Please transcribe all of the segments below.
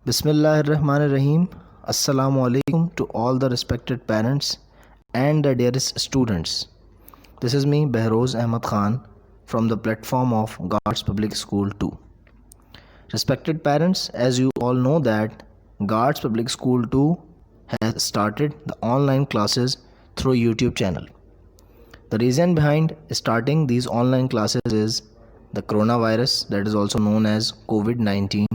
Bismillahirrahmanirrahim. Assalamu alaikum to all the respected parents and the dearest students. This is me, Behroz Ahmad Khan, from the platform of Guards Public School 2. Respected parents, as you all know that Guards Public School 2 has started the online classes through YouTube channel. The reason behind starting these online classes is the coronavirus, that is also known as COVID-19.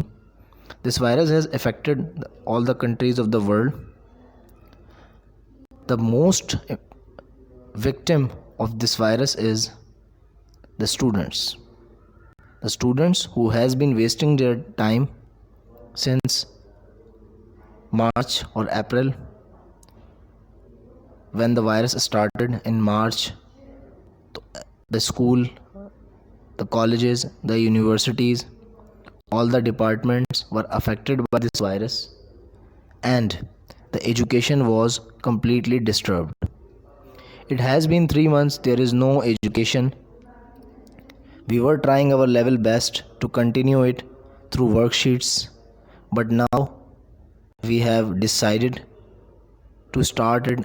This virus has affected all the countries of the world. The most victim of this virus is the students. The students who has been wasting their time since March or April, when the virus started in March. The school, the colleges, the universities, all the departments were affected by this virus, and the education was completely disturbed. It has been 3 months, there is no education. We were trying our level best to continue it through worksheets, but now we have decided to start it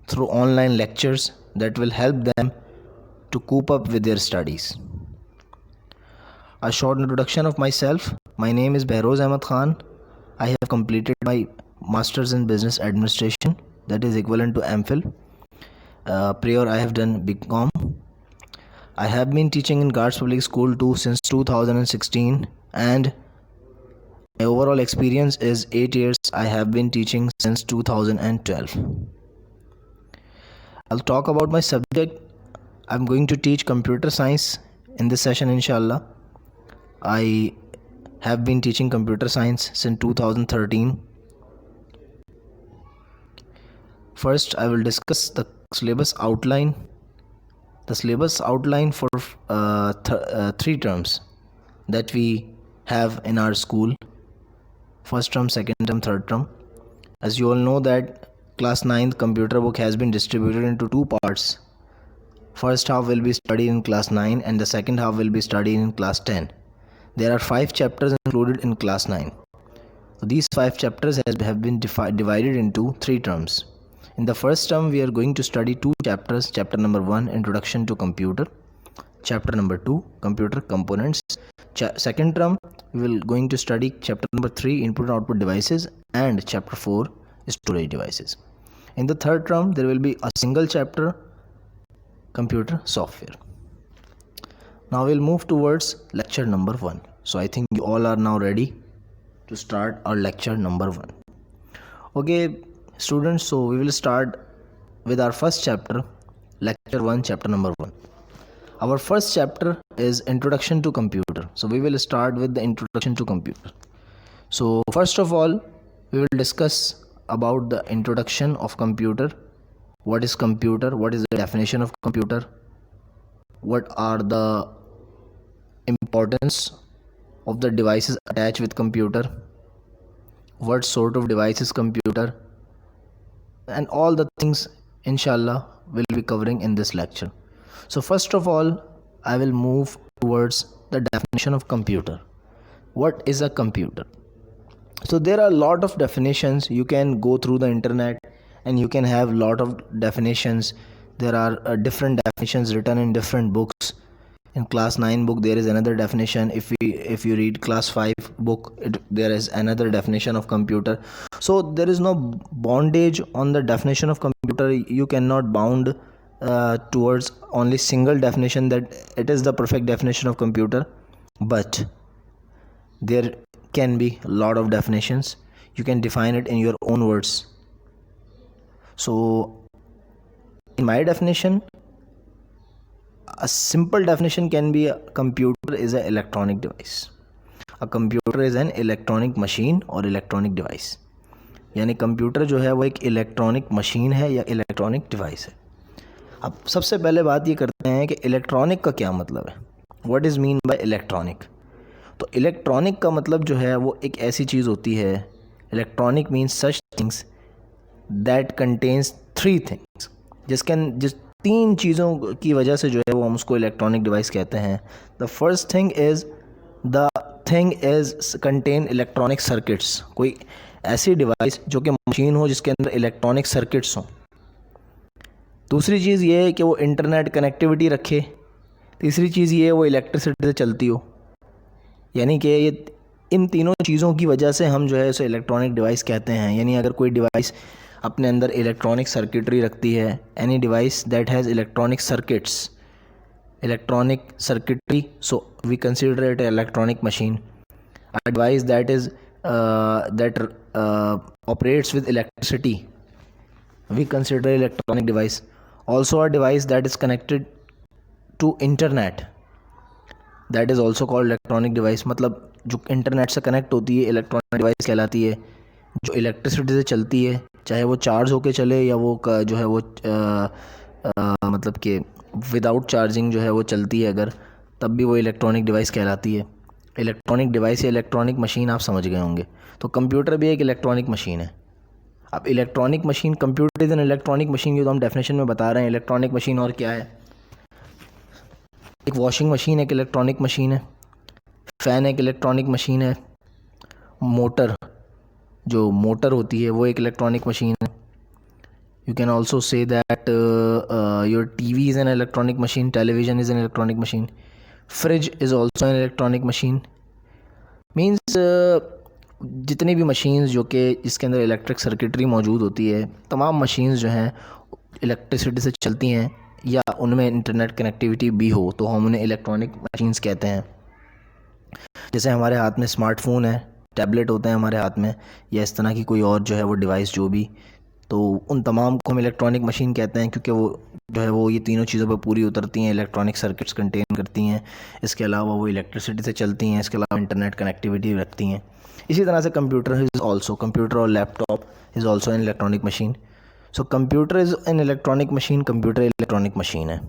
through online lectures that will help them to cope up with their studies. A short introduction of myself. My name is Behroz Ahmad Khan. I have completed my Masters in Business Administration, that is equivalent to MPhil. Prior I have done BCom. I have been teaching in Guards Public School 2 since 2016, and my overall experience is 8 years. I have been teaching since 2012. I'll talk about my subject. I'm going to teach computer science in this session, inshallah. I have been teaching computer science since 2013. First, I will discuss the syllabus outline. The syllabus outline for 3 terms that we have in our school. First term, second term, third term. As you all know that class 9th computer book has been distributed into 2 parts. First half will be studied in class 9 and the second half will be studied in class 10. There are 5 chapters included in class 9. So these 5 chapters have been divided into 3 terms. In the first term, we are going to study 2 chapters. Chapter number 1, Introduction to Computer. Chapter number 2, Computer Components. Second term, we will going to study chapter number 3, Input and Output Devices, and chapter 4, Storage Devices. In the third term, there will be a single chapter, Computer Software. Now we'll move towards lecture number 1. So I think you all are now ready to start our lecture number 1. Okay, students, so we will start with our first chapter, lecture 1, chapter number 1. Our first chapter is Introduction to Computer. So we will start with the Introduction to Computer. So first of all, we will discuss about the introduction of computer. What is computer? What is the definition of computer? What are the importance of the devices attached with computer? What sort of device is computer? And all the things, inshallah, will be covering in this lecture. So first of all, I will move towards the definition of computer. What is a computer? So there are a lot of definitions. You can go through the internet and you can have a lot of definitions. There are different definitions written in different books. In class 9 book there is another definition. If you read class 5 book, there is another definition of computer. So there is no bondage on the definition of computer. You cannot bound towards only single definition that it is the perfect definition of computer. But there can be a lot of definitions. You can define it in your own words. So in my definition, a simple definition can be a computer is an electronic device. A computer is an electronic machine or electronic device. यानी computer जो है वो एक electronic machine है या electronic device है. अब सबसे पहले बात ये करते हैं कि इलेक्ट्रॉनिक का क्या मतलब है. What is mean by electronic? तो इलेक्ट्रॉनिक का मतलब जो है वो एक ऐसी चीज़ होती है. Electronic means such things that contains 3 things. जिस 3 चीज़ों की वजह से जो है वो हम उसको इलेक्ट्रॉनिक डिवाइस कहते हैं. The first thing is the thing is contain electronic circuits, कोई ऐसी डिवाइस जो कि मशीन हो जिसके अंदर इलेक्ट्रॉनिक सर्किट्स हों। दूसरी चीज़ ये है कि वो इंटरनेट कनेक्टिविटी रखे। तीसरी चीज़ ये है वो इलेक्ट्रिसिटी से चलती हो। यानी कि ये इन तीनों चीज़ों की वजह से हम जो है इसे इलेक्ट्रॉनिक डिवाइस कहते हैं। यानी अगर कोई डिवाइस अपने अंदर इलेक्ट्रॉनिक सर्किटरी रखती है, any device that has electronic circuitry, so we consider it electronic machine. A device that operates with electricity, we consider electronic device. Also a device that is connected to internet, that is also called electronic device। मतलब जो internet से connect होती है electronic device कहलाती है। जो electricity से चलती है, चाहे वो चार्ज होके चले या वो जो है वो मतलब कि विदाउट चार्जिंग जो है वो चलती है अगर, तब भी वो इलेक्ट्रॉनिक डिवाइस कहलाती है। इलेक्ट्रॉनिक डिवाइस या इलेक्ट्रॉनिक मशीन आप समझ गए होंगे। तो कंप्यूटर भी एक इलेक्ट्रॉनिक मशीन है। अब electronic machine, computer is an electronic machine, ये तो हम डेफिनेशन में बता रहे हैं। इलेक्ट्रॉनिक मशीन और क्या है? एक वॉशिंग मशीन एक इलेक्ट्रॉनिक मशीन है, फ़ैन एक इलेक्ट्रॉनिक मशीन है, मोटर जो मोटर होती है वो एक इलेक्ट्रॉनिक मशीन है। You can also say that your TV is an electronic machine, television is an electronic machine, fridge is also an electronic machine. Means जितनी भी मशीन्स जो कि इसके अंदर इलेक्ट्रिक सर्किटरी मौजूद होती है, तमाम मशीन्स जो हैं इलेक्ट्रिसिटी से चलती हैं या उनमें इंटरनेट कनेक्टिविटी भी हो तो हम उन्हें इलेक्ट्रॉनिक मशीन्स कहते हैं। जैसे हमारे हाथ में स्मार्टफ़ोन है, टैबलेट होते हैं हमारे हाथ में, या इस तरह की कोई और जो है वो डिवाइस जो भी, तो उन तमाम को हम इलेक्ट्रॉनिक मशीन कहते हैं क्योंकि वो जो है वो ये तीनों चीज़ों पर पूरी उतरती हैं, इलेक्ट्रॉनिक सर्किट्स कंटेन करती हैं, इसके अलावा वो इलेक्ट्रिसिटी से चलती हैं, इसके अलावा इंटरनेट कनेक्टिविटी रखती हैं। इसी तरह से कंप्यूटर और laptop is also an electronic machine. So computer is an electronic machine, computer electronic machine है।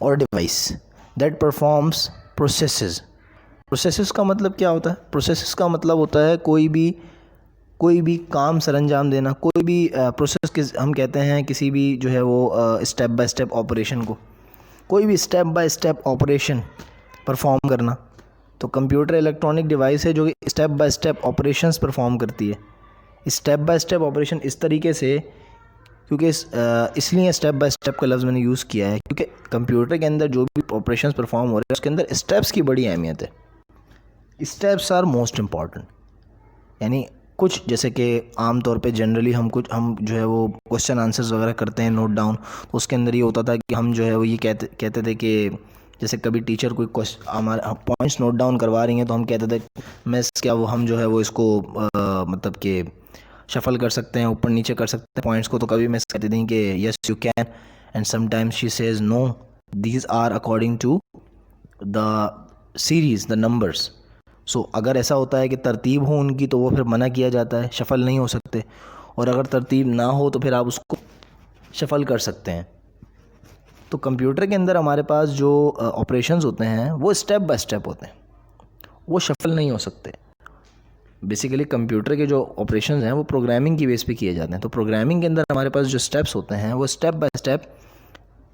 और डिवाइस दैट परफॉर्म्स प्रोसेसेस का मतलब क्या होता है? प्रोसेसेस का मतलब होता है कोई भी काम सरंजाम देना, कोई भी प्रोसेस के हम कहते हैं किसी भी जो है वो स्टेप बाय स्टेप ऑपरेशन को, कोई भी step by step operation perform करना। तो कंप्यूटर इलेक्ट्रॉनिक डिवाइस है जो कि step by step operations perform करती है। स्टेप बाय स्टेप ऑपरेशन इस तरीके से, क्योंकि इसलिए स्टेप बाय स्टेप का लफ्ज़ मैंने यूज़ किया है क्योंकि कंप्यूटर के अंदर जो भी ऑपरेशंस परफॉर्म हो रहे हैं उसके अंदर स्टेप्स की बड़ी अहमियत है। Steps are most important. यानी कुछ जैसे कि आम तौर पे जनरली हम जो है वो क्वेश्चन आंसर्स वगैरह करते हैं नोट डाउन, तो उसके अंदर ये होता था कि हम जो है वो ये कहते थे कि जैसे कभी टीचर कोई क्वेश्चन हमारे पॉइंट्स नोट डाउन करवा रही हैं तो हम कहते थे मिस क्या वो हम जो है वो इसको मतलब कि शफल कर सकते हैं, ऊपर नीचे कर सकते हैं पॉइंट्स को। तो कभी मिस कहती थी कि yes you can, and sometimes she says no, these are according to the series, the numbers. So अगर ऐसा होता है कि तरतीब हो उनकी तो वो फिर मना किया जाता है, शफल नहीं हो सकते। और अगर तरतीब ना हो तो फिर आप उसको शफल कर सकते हैं। तो कंप्यूटर के अंदर हमारे पास जो ऑपरेशंस होते हैं वो स्टेप बाय स्टेप होते हैं, वो शफल नहीं हो सकते। बेसिकली कंप्यूटर के जो ऑपरेशंस हैं वो प्रोग्रामिंग की बेस पे किए जाते हैं। तो प्रोग्रामिंग के अंदर हमारे पास जो स्टेप्स होते हैं वो स्टेप बाय स्टेप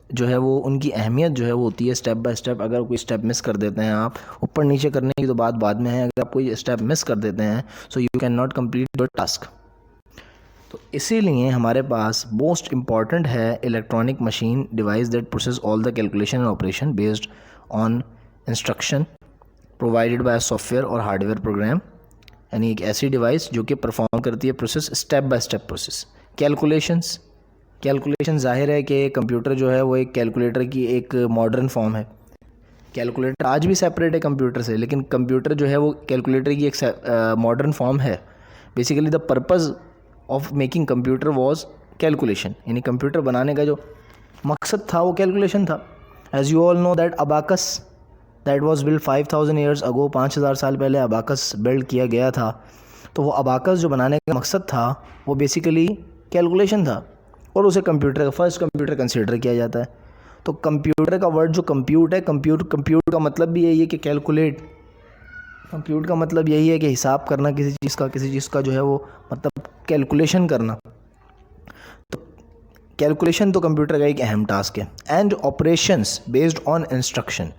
जो है वो उनकी अहमियत जो है वो होती है स्टेप बाय स्टेप। अगर कोई स्टेप मिस कर देते हैं आप, ऊपर नीचे करने की तो बात बाद में है, अगर आप कोई स्टेप मिस कर देते हैं so you can not complete your task. तो इसीलिए हमारे पास मोस्ट इम्पॉर्टेंट है electronic machine device that process all the calculation and operation based on instruction provided by software और हार्डवेयर प्रोग्राम। यानी एक ऐसी डिवाइस जो कि परफॉर्म करती है process, step by step process. Calculation जाहिर है कि कंप्यूटर जो है वो एक कैलकुलेटर की एक मॉडर्न फॉर्म है। कैलकुलेटर आज भी सेपरेट है कंप्यूटर से, लेकिन कंप्यूटर जो है वो कैलकुलेटर की एक मॉडर्न फॉर्म है। Basically the purpose of making computer was calculation, यानी कंप्यूटर बनाने का जो मकसद था वो कैलकुलेशन था। As you all know that abacus that was build 5000 years ago, 5000 साल पहले अबाकस बिल्ड किया गया था। तो वो अबाकस जो बनाने का मकसद था वो बेसिकली कैलकुलेशन था, और उसे कंप्यूटर का फर्स्ट कंप्यूटर कंसीडर किया जाता है। तो कंप्यूटर का वर्ड जो कंप्यूट है, कंप्यूट का मतलब भी यही है कि कैलकुलेट। कंप्यूट का मतलब यही है कि हिसाब करना किसी चीज़ का जो है वो मतलब कैलकुलेशन करना। तो कैलकुलेशन तो कंप्यूटर का एक अहम टास्क है। And operations based on instruction.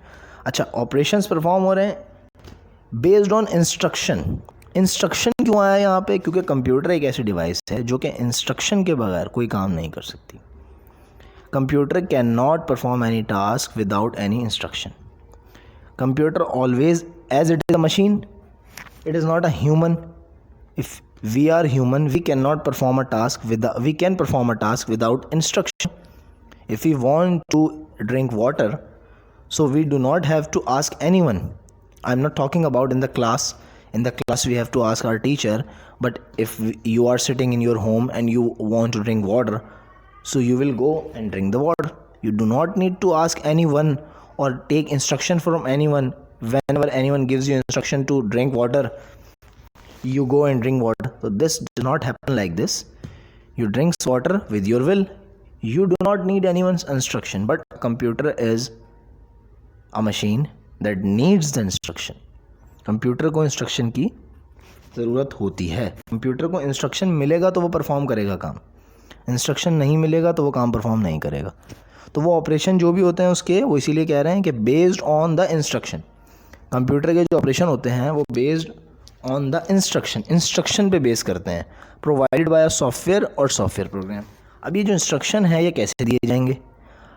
अच्छा, ऑपरेशंस परफॉर्म हो रहे हैं बेस्ड ऑन इंस्ट्रक्शन। इंस्ट्रक्शन क्यों आया यहाँ पे? क्योंकि कंप्यूटर एक ऐसी डिवाइस है जो कि इंस्ट्रक्शन के बगैर कोई काम नहीं कर सकती। Computer can not perform any task without any instruction. Computer always, as it is a machine, it is not a human. If we are human, we cannot perform a task without instruction. If we want to drink water, so we do not have to ask anyone. I'm not talking about in the class. In the class we have to ask our teacher, but if you are sitting in your home and you want to drink water, so you will go and drink the water. You do not need to ask anyone or take instruction from anyone. Whenever anyone gives you instruction to drink water, you go and drink water. So this does not happen like this. You drink water with your will. You do not need anyone's instruction. But computer is a machine that needs the instruction. Computer को instruction की ज़रूरत होती है। Computer को instruction मिलेगा तो वो perform करेगा काम, इंस्ट्रक्शन नहीं मिलेगा तो वो काम परफॉर्म नहीं करेगा। तो वो ऑपरेशन जो भी होते हैं उसके, वो इसीलिए कह रहे हैं कि based on the instruction. Computer के जो ऑपरेशन होते हैं वो बेस्ड ऑन द इंस्ट्रक्शन पे बेस करते हैं, प्रोवाइडेड बाय अ सॉफ्टवेयर और सॉफ्टवेयर प्रोग्राम। अब ये जो इंस्ट्रक्शन है ये कैसे दिए जाएंगे?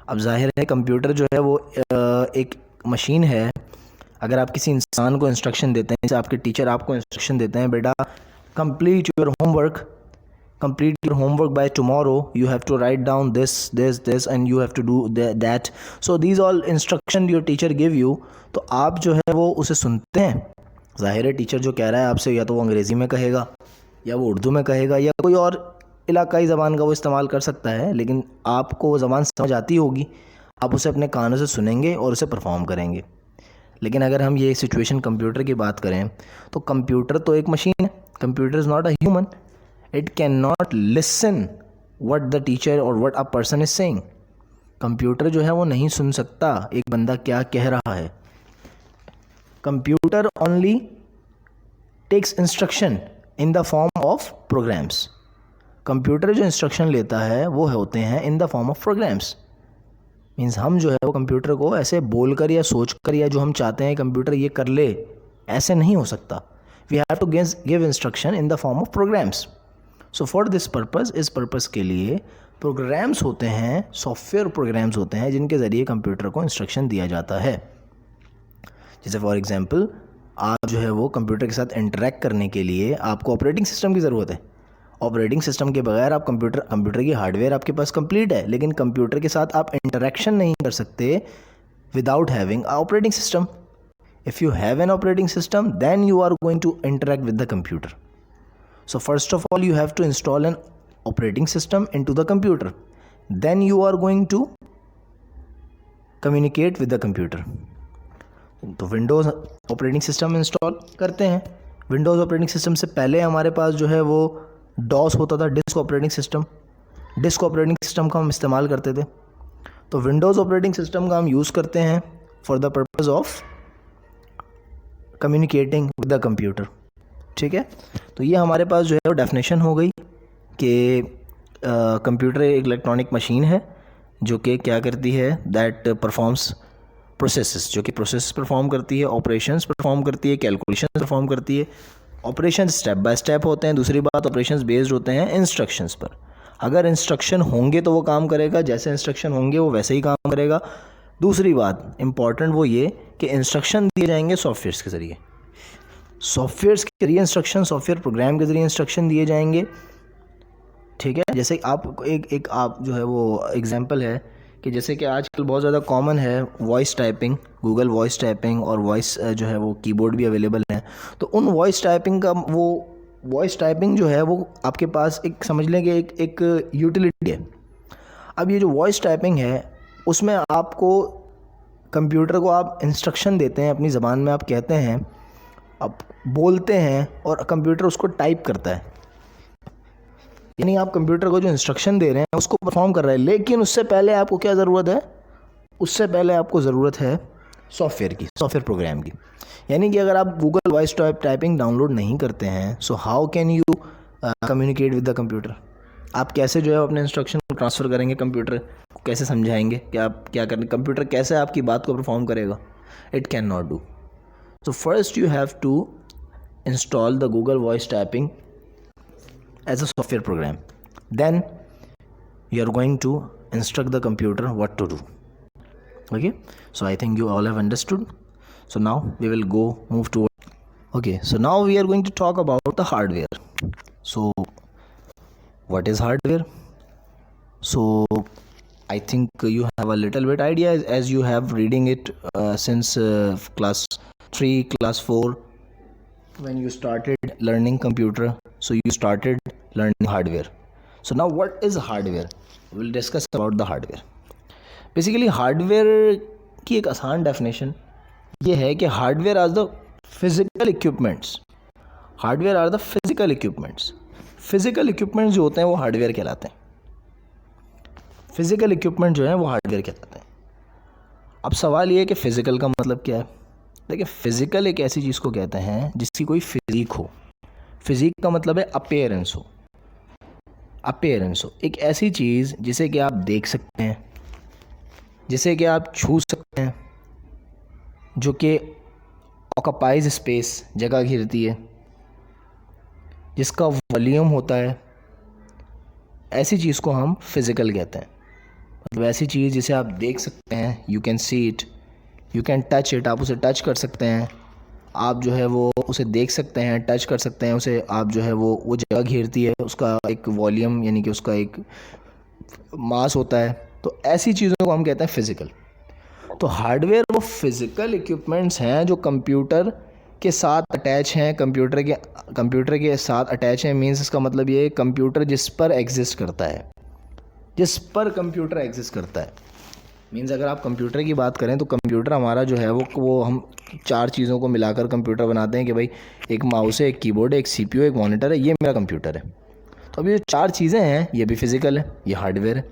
अब जाहिर है कंप्यूटर जो है वो एक मशीन है। अगर आप किसी इंसान को इंस्ट्रक्शन देते हैं, जैसे आपके टीचर आपको इंस्ट्रक्शन देते हैं, बेटा complete your homework by tomorrow, you have to write down this and you have to do that, so these all instruction your teacher give you. तो आप जो है वो उसे सुनते हैं। ज़ाहिर है टीचर जो कह रहा है आपसे, या तो वो अंग्रेज़ी में कहेगा या वो उर्दू में कहेगा या कोई और इलाकाई ज़बान का वो इस्तेमाल कर सकता है, लेकिन आपको वो ज़बान समझ आती होगी, आप उसे अपने कानों से सुनेंगे और उसे परफॉर्म करेंगे। लेकिन अगर हम ये सिचुएशन कंप्यूटर की बात करें तो कंप्यूटर तो एक मशीन है, computer is not a human. It can not listen what the teacher और what a person is saying. Computer जो है वो नहीं सुन सकता एक बंदा क्या कह रहा है। Computer only takes instruction in the form of programs. Computer जो इंस्ट्रक्शन लेता है वो होते हैं in the form of programs. Means हम जो है वो कंप्यूटर को ऐसे बोलकर या सोचकर या जो हम चाहते हैं कंप्यूटर ये कर ले, ऐसे नहीं हो सकता। We have to give instruction in the form of programs. So for this purpose, इस पर्पज़ के लिए प्रोग्राम्स होते हैं, सॉफ्टवेयर प्रोग्राम्स होते हैं जिनके ज़रिए कंप्यूटर को इंस्ट्रक्शन दिया जाता है। जैसे फॉर एग्जांपल आप जो है वो कंप्यूटर के साथ इंटरेक्ट करने के लिए आपको ऑपरेटिंग सिस्टम की ज़रूरत है। ऑपरेटिंग सिस्टम के बगैर आप कंप्यूटर की हार्डवेयर आपके पास कंप्लीट है, लेकिन कंप्यूटर के साथ आप इंटरेक्शन नहीं कर सकते without having a operating system. If you have an operating system then you are going to interact with the computer. So first of all you have to install an operating system into the computer, then you are going to communicate with the computer. तो Windows operating system install करते हैं। Windows operating system से पहले हमारे पास जो है वो DOS होता था, disk operating system. Disk operating system का हम इस्तेमाल करते थे। तो विंडोज़ ऑपरेटिंग सिस्टम का हम यूज़ करते हैं for the purpose of communicating with the computer. ठीक है, तो ये हमारे पास जो है वो डेफिनेशन हो गई कि कंप्यूटर एक इलेक्ट्रॉनिक मशीन है जो कि क्या करती है, दैट परफॉर्म्स प्रोसेसेस, जो कि प्रोसेस परफॉर्म करती है, ऑपरेशंस परफॉर्म करती है, कैलकुलेशन परफॉर्म करती है। ऑपरेशन स्टेप बाय स्टेप होते हैं। दूसरी बात, ऑपरेशंस बेस्ड होते हैं इंस्ट्रक्शंस पर। अगर इंस्ट्रक्शन होंगे तो वो काम करेगा, जैसे इंस्ट्रक्शन होंगे वो वैसे ही काम करेगा। दूसरी बात इंपॉर्टेंट वो ये कि इंस्ट्रक्शन दिए जाएंगे सॉफ्टवेयर्स के ज़रिए। सॉफ्टवेयर्स के जरिए इंस्ट्रक्शन, सॉफ्टवेयर प्रोग्राम के ज़रिए इंस्ट्रक्शन दिए जाएंगे। ठीक है, जैसे आप एक आप जो है वो एग्जांपल है कि जैसे कि आजकल बहुत ज़्यादा कॉमन है voice typing, Google voice typing और वॉइस जो है वो कीबोर्ड भी अवेलेबल हैं। तो उन वॉइस टाइपिंग का वो वॉइस टाइपिंग जो है वो आपके पास एक समझ लें कि एक यूटिलिटी है। अब ये जो वॉइस टाइपिंग है उसमें आपको कंप्यूटर को आप इंस्ट्रक्शन देते हैं, अपनी ज़बान में आप कहते हैं, आप बोलते हैं और कंप्यूटर उसको टाइप करता है। यानी आप कंप्यूटर को जो इंस्ट्रक्शन दे रहे हैं उसको परफॉर्म कर रहे हैं, लेकिन उससे पहले आपको क्या ज़रूरत है? उससे पहले आपको ज़रूरत है सॉफ्टवेयर की, सॉफ्टवेयर प्रोग्राम की। यानी कि अगर आप गूगल वॉइस टाइपिंग डाउनलोड नहीं करते हैं, so how can you communicate with the computer? आप कैसे जो है अपने इंस्ट्रक्शन को ट्रांसफ़र करेंगे, कंप्यूटर को कैसे समझाएंगे कि आप क्या करें? कंप्यूटर कैसे आपकी बात को परफॉर्म करेगा? It can not do. So first you have to install the Google Voice Typing as a software program. Then you are going to instruct the computer what to do. Okay, so I think you all have understood. So now we will move to. Okay, so now we are going to talk about the hardware. So what is hardware? So I think you have a little bit idea as you have reading it since class 3, class 4, when you started learning computer. So you started learning hardware. So now what is hardware? We'll discuss about the hardware. Basically hardware की एक आसान definition ये है कि hardware are the physical equipments. Hardware are the physical equipments. Physical equipments जो होते हैं वो हार्डवेयर कहलाते हैं. फिज़िकल इक्विपमेंट जो है वो हार्डवेयर कहलाते हैं. अब सवाल ये है कि फ़िज़िकल का मतलब क्या है. देखिए, फ़िज़िकल एक ऐसी चीज़ को कहते हैं जिसकी कोई फिज़िक हो. फिज़िक का मतलब है अपीयरेंस हो. अपीयरेंस हो, एक ऐसी चीज़ जिसे कि आप देख सकते हैं, जिसे कि आप छू सकते हैं, जो कि ऑक्यूपाइज स्पेस, जगह घेरती है, जिसका वॉल्यूम होता है. ऐसी चीज़ को हम फिज़िकल कहते हैं. मतलब ऐसी चीज़ जिसे आप देख सकते हैं, you can see it, you can touch it. आप उसे टच कर सकते हैं, आप जो है वो उसे देख सकते हैं, टच कर सकते हैं उसे. आप जो है वो जगह घेरती है, उसका एक वॉल्यूम यानी कि उसका एक मास होता है. तो ऐसी चीज़ों को हम कहते हैं फिज़िकल. तो हार्डवेयर वो फिज़िकल इक्विपमेंट्स हैं जो कंप्यूटर के साथ अटैच हैं. कंप्यूटर के साथ अटैच हैं मीन्स इसका मतलब ये कंप्यूटर जिस पर एग्जिस्ट करता है, जिस पर कंप्यूटर एग्जिस्ट करता है. मीन्स अगर आप कंप्यूटर की बात करें तो कंप्यूटर हमारा जो है वो हम 4 चीज़ों को मिलाकर कंप्यूटर बनाते हैं कि भाई एक माउस है, एक कीबोर्ड है, एक सीपीयू, एक मॉनिटर है, ये मेरा कंप्यूटर है. तो अब ये 4 चीज़ें हैं, ये भी फिज़िकल है, ये हार्डवेयर है.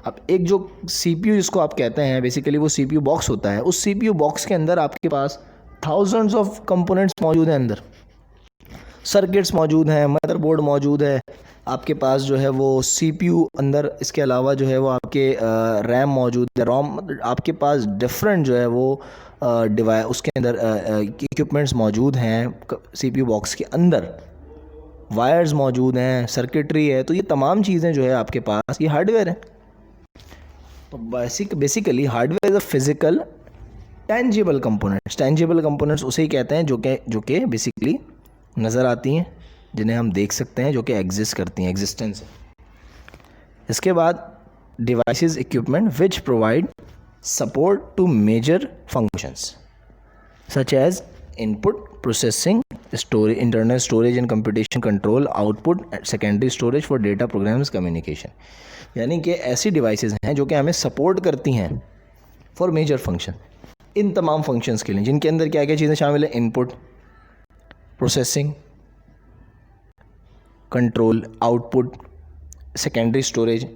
अब एक जो सीपीयू जिसको आप कहते हैं, बेसिकली वो सीपीयू बॉक्स होता है. उस सीपीयू बॉक्स के अंदर आपके पास थाउजेंड्स ऑफ कंपोनेंट्स मौजूद हैं. अंदर सर्किट्स मौजूद हैं, मदरबोर्ड मौजूद है आपके पास, जो है वो सीपीयू अंदर. इसके अलावा जो है वो आपके रैम मौजूद है, रोम. आपके पास डिफरेंट जो है वो डिवाइस उसके अंदर इक्विपमेंट्स मौजूद हैं सीपीयू बॉक्स के अंदर. वायर्स मौजूद हैं, सर्किटरी है. तो ये तमाम चीज़ें जो है आपके पास, ये हार्डवेयर है. तो basically hardware is a physical tangible components. Tangible components उसे ही कहते हैं जो कि बेसिकली नज़र आती हैं, जिन्हें हम देख सकते हैं, जो कि एग्जिस्ट करती हैं, एग्जिस्टेंस है. इसके बाद devices, equipment which provide support to major functions such as input, processing, storage, internal storage and computation control, output, secondary storage for data programs, communication. यानी कि ऐसी डिवाइसेस हैं जो कि हमें सपोर्ट करती हैं फॉर मेजर फंक्शन, इन तमाम फंक्शंस के लिए, जिनके अंदर क्या क्या चीज़ें शामिल है. Input, processing, control, output, secondary storage.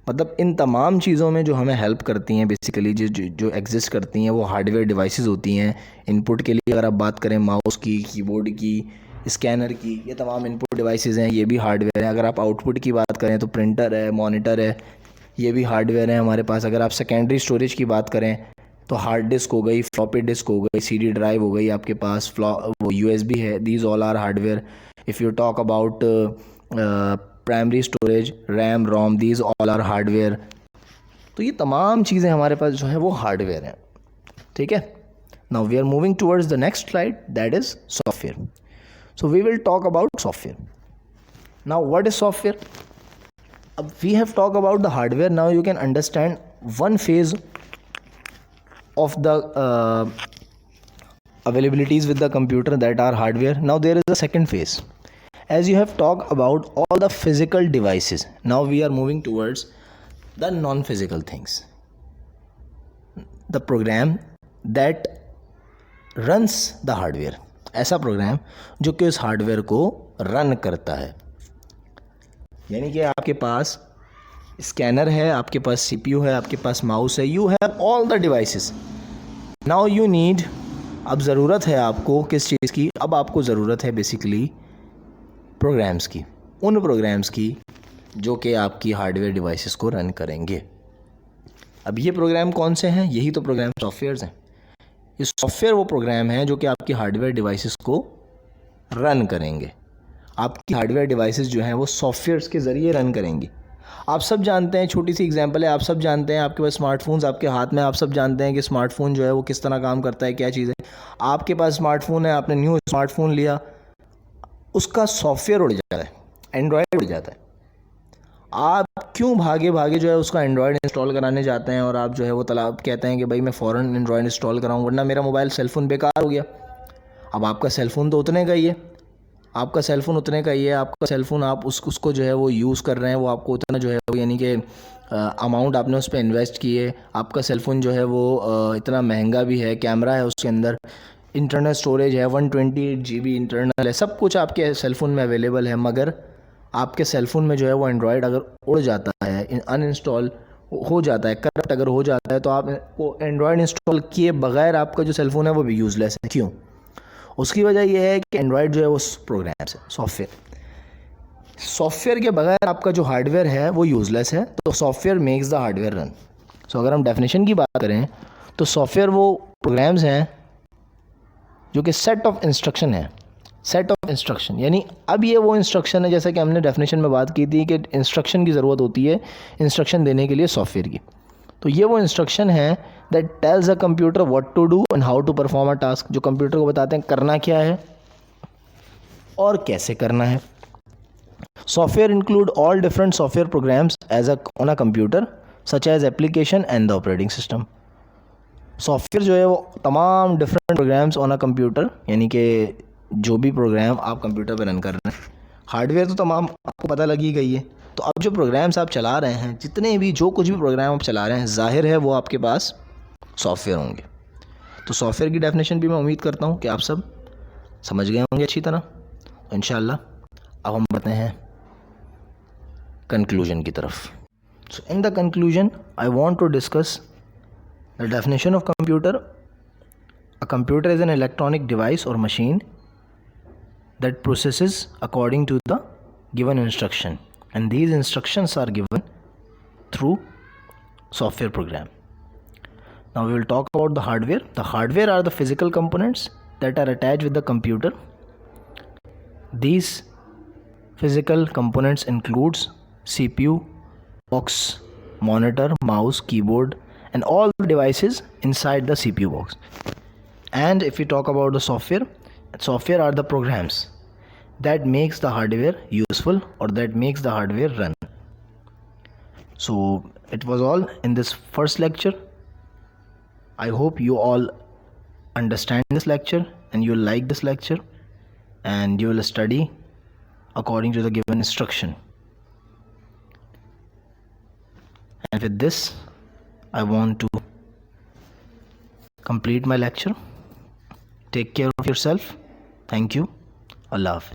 मतलब इन तमाम चीज़ों में जो हमें हेल्प करती हैं, बेसिकली जो एग्जिस्ट करती हैं, वो हार्डवेयर डिवाइसेस होती हैं. इनपुट के लिए अगर आप बात करें माउस की, कीबोर्ड की, स्कैनर की, ये तमाम इनपुट डिवाइसेस हैं, ये भी हार्डवेयर हैं. अगर आप आउटपुट की बात करें तो प्रिंटर है, मॉनिटर है, ये भी हार्डवेयर है हमारे पास. अगर आप सेकेंडरी स्टोरेज की बात करें तो हार्ड डिस्क हो गई, फ्लॉपी डिस्क हो गई, सीडी ड्राइव हो गई आपके पास, वो यूएसबी है. These all are hardware. If you talk about primary storage, RAM, ROM, these all are hardware. तो ये तमाम चीज़ें हमारे पास जो है वो हार्डवेयर हैं. ठीक है. Now we are moving towards the next slide, that is software. So we will talk about software. Now what is software? We have talked about the hardware. Now you can understand one phase of the availabilities with the computer that are hardware. Now there is a second phase. As you have talked about all the physical devices, now we are moving towards the non-physical things. The program that runs the hardware. ऐसा programme जो कि उस hardware को run करता है. यानी कि आपके पास स्कैनर है, आपके पास सीपीयू है, आपके पास माउस है, you have all the devices. Now you need, अब ज़रूरत है आपको किस चीज़ की? अब आपको ज़रूरत है बेसिकली प्रोग्राम्स की, उन प्रोग्राम्स की जो कि आपकी हार्डवेयर डिवाइसेस को रन करेंगे. अब ये प्रोग्राम कौन से हैं? यही तो प्रोग्राम सॉफ्टवेयर्स हैं. ये सॉफ्टवेयर वो प्रोग्राम हैं जो कि आपकी हार्डवेयर डिवाइसेस को रन करेंगे। आपकी हार्डवेयर डिवाइसेस जो हैं वो सॉफ्टवेयर्स के ज़रिए रन करेंगी। आप सब जानते हैं, छोटी सी एग्जांपल है, आप सब जानते हैं, आपके पास स्मार्टफोन्स आपके हाथ में, आप सब जानते हैं कि स्मार्टफोन जो है वो किस तरह काम करता है, क्या चीज़ है। आपके पास स्मार्टफोन है, आपने न्यू स्मार्टफोन लिया, उसका सॉफ्टवेयर उड़ जाता है, एंड्रॉयड उड़ जाता है। आप क्यों भागे भागे जो है उसका एंड्रॉयड इंस्टॉल कराने जाते हैं और आप जो है वो तलाब कहते हैं कि भाई मैं फ़ौरन एंड्रॉयड इंस्टॉल कराऊँ वरना मेरा मोबाइल सेलफ़ोन बेकार हो गया। अब आपका सेलफ़ोन तो उतने का ही है, आपका सेलफ़ोन उतने का ही है, आपका सेलफ़ोन आप उसको जो है वो यूज़ कर रहे हैं, वो आपको उतना जो है वो यानी कि अमाउंट आपने उस पर इन्वेस्ट किए। आपका सेलफ़ोन जो है वो इतना महंगा भी है, कैमरा है उसके अंदर, इंटरनल स्टोरेज है, 128 GB इंटरनल है, सब कुछ आपके सेलफ़ोन में अवेलेबल है। मगर आपके सेलफ़ोन में जो है वो एंड्रॉयड अगर उड़ जाता है, अनइंस्टॉल हो जाता है, करप्ट अगर हो जाता है, तो आप वो एंड्रॉयड इंस्टॉल किए बगैर आपका जो सेलफ़ोन है वो भी यूज़लेस है। क्यों? उसकी वजह यह है कि एंड्रॉयड जो है वो प्रोग्राम्स है, सॉफ्टवेयर के बगैर आपका जो हार्डवेयर है वो यूज़लेस है। तो software makes the hardware run. So अगर हम डेफिनेशन की बात करें तो सॉफ्टवेयर वो प्रोग्राम्स हैं जो कि सेट ऑफ इंस्ट्रक्शन है, सेट ऑफ इंस्ट्रक्शन, यानी अब ये वो इंस्ट्रक्शन है जैसा कि हमने डेफिनेशन में बात की थी कि इंस्ट्रक्शन की ज़रूरत होती है इंस्ट्रक्शन देने के लिए सॉफ्टवेयर की। तो ये वो इंस्ट्रक्शन है that tells a computer what to do and how to perform a task, जो कंप्यूटर को बताते हैं करना क्या है और कैसे करना है। Software include all different software programs as on a computer such as application and the operating system. Software जो है वो तमाम different programs on a computer, यानी कि जो भी प्रोग्राम आप कंप्यूटर पर रन कर रहे हैं। हार्डवेयर तो तमाम आपको पता लगी गई है। तो अब जो प्रोग्राम्स आप चला रहे हैं, जितने भी जो कुछ भी प्रोग्राम आप चला रहे हैं, जाहिर है वो आपके पास सॉफ्टवेयर होंगे। तो सॉफ्टवेयर की डेफिनेशन भी मैं उम्मीद करता हूँ कि आप सब समझ गए होंगे अच्छी तरह। तो इंशाल्लाह अब हम बढ़ते हैं कंक्लूजन की तरफ। So in the conclusion I want to discuss the definition of computer. A computer is an electronic device और machine that processes according to the given instruction, and these instructions are given through software program. Now we will talk about the hardware. The hardware are the physical components that are attached with the computer. These physical components includes CPU, box, monitor, mouse, keyboard, and all the devices inside the CPU box. And if we talk about the software are the programs that makes the hardware useful or that makes the hardware run. So it was all in this first lecture. I hope you all understand this lecture and you will like this lecture and you will study according to the given instruction. And with this I want to complete my lecture. Take care of yourself. Thank you. Allah Hafiz.